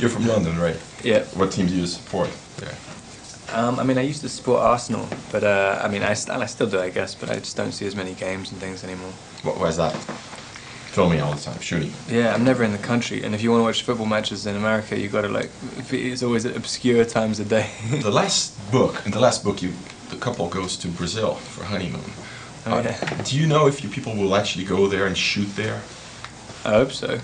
You're from London, right? Yeah. What team do you support there? I mean, I used to support Arsenal, but I mean, I still do, I guess, but I just don't see as many games and things anymore. Why is that? Filming all the time, shooting. Yeah, I'm never in the country, and if you want to watch football matches in America, you got to like, it's always at obscure times of day. In the last book, the couple goes to Brazil for honeymoon. Oh, yeah. Do you know if you people will actually go there and shoot there? I hope so.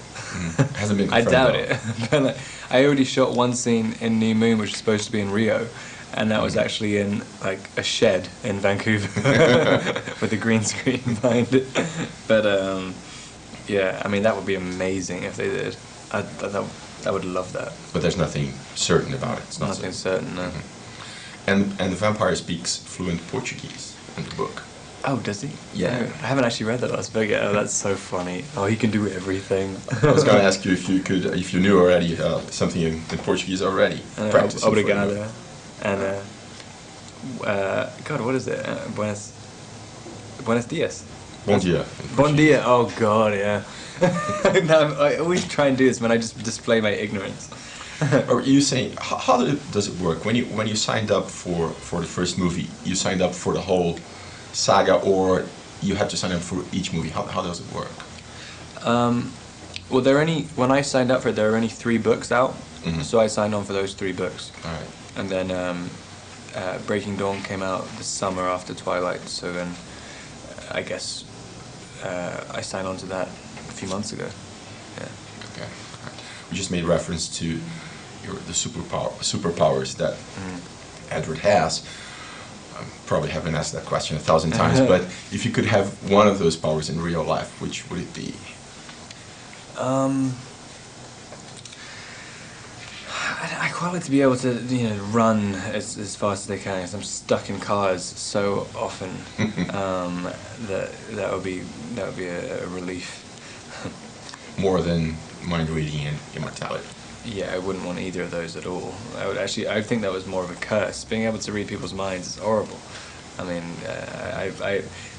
Hasn't been I confirmed. doubt it. But, like, I already shot one scene in New Moon, which was supposed to be in Rio, and that was actually in like a shed in Vancouver with a green screen behind it. But yeah, I mean that would be amazing if they did. I would love that. But there's nothing certain about it. It's not Nothing certain. No. And the vampire speaks fluent Portuguese in the book. Oh, does he? Yeah. No, I haven't actually read that last book yet. Oh, that's so funny. Oh, he can do everything. I was going to ask you if you knew already something in Portuguese already. Practicing. Obrigado. And God, what is it? Buenos dias. Bom dia. Bon dia. Oh God, yeah. No, I always try and do this when I just display my ignorance. Or you saying how does it work when you signed up for the first movie? You signed up for the whole saga, or you had to sign up for each movie? How does it work? Well, when I signed up for it, there were only 3 books out, so I signed on for those 3 books. All right. And then Breaking Dawn came out the summer after Twilight, so then I guess I signed on to that a few months ago. Yeah. Okay. We just made reference to the superpowers that Edward has. Probably haven't asked that question 1,000 times, but if you could have one of those powers in real life, which would it be? I quite like to be able to, run as fast as I can, because I'm stuck in cars so often. That would be a relief. More than mind reading and immortality. Yeah, I wouldn't want either of those at all. I think that was more of a curse. Being able to read people's minds is horrible. I mean,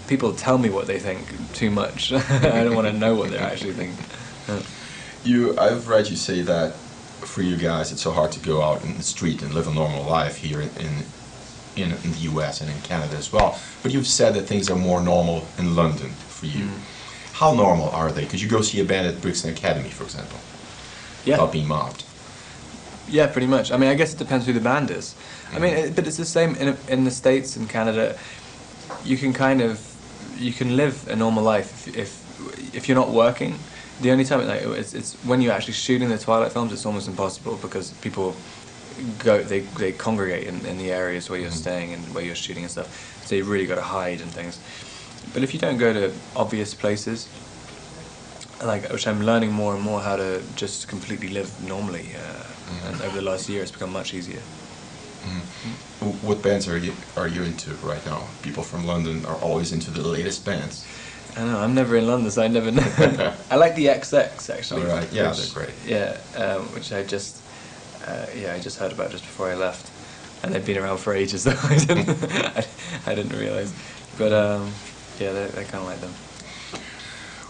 people tell me what they think too much. I don't want to know what they're actually thinking. I've read you say that for you guys it's so hard to go out in the street and live a normal life here in the US and in Canada as well. But you've said that things are more normal in London for you. How normal are they? Could you go see a band at Brixton Academy, for example? Yeah. Without being mobbed? Yeah, pretty much. I mean, I guess it depends who the band is. I mean, but it's the same in the States and Canada. You can live a normal life if you're not working. The only time it's when you're actually shooting the Twilight films, it's almost impossible because people they congregate in the areas where you're staying and where you're shooting and stuff. So you really got to hide and things. But if you don't go to obvious places, which I'm learning more and more how to just completely live normally, and over the last year it's become much easier. What bands are you into right now? People from London are always into the latest bands. I don't know, I'm never in London, so I never know. I like the XX actually. Oh, right. Yeah, they're great. Yeah, which I just heard about just before I left, and they've been around for ages, though I didn't realize. But yeah, I kind of like them.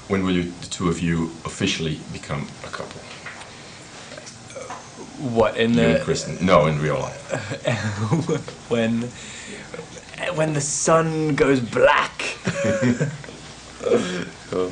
When will the two of you officially become a couple? What, in you the... and Kristen? No, in real life. when the sun goes black. Cool.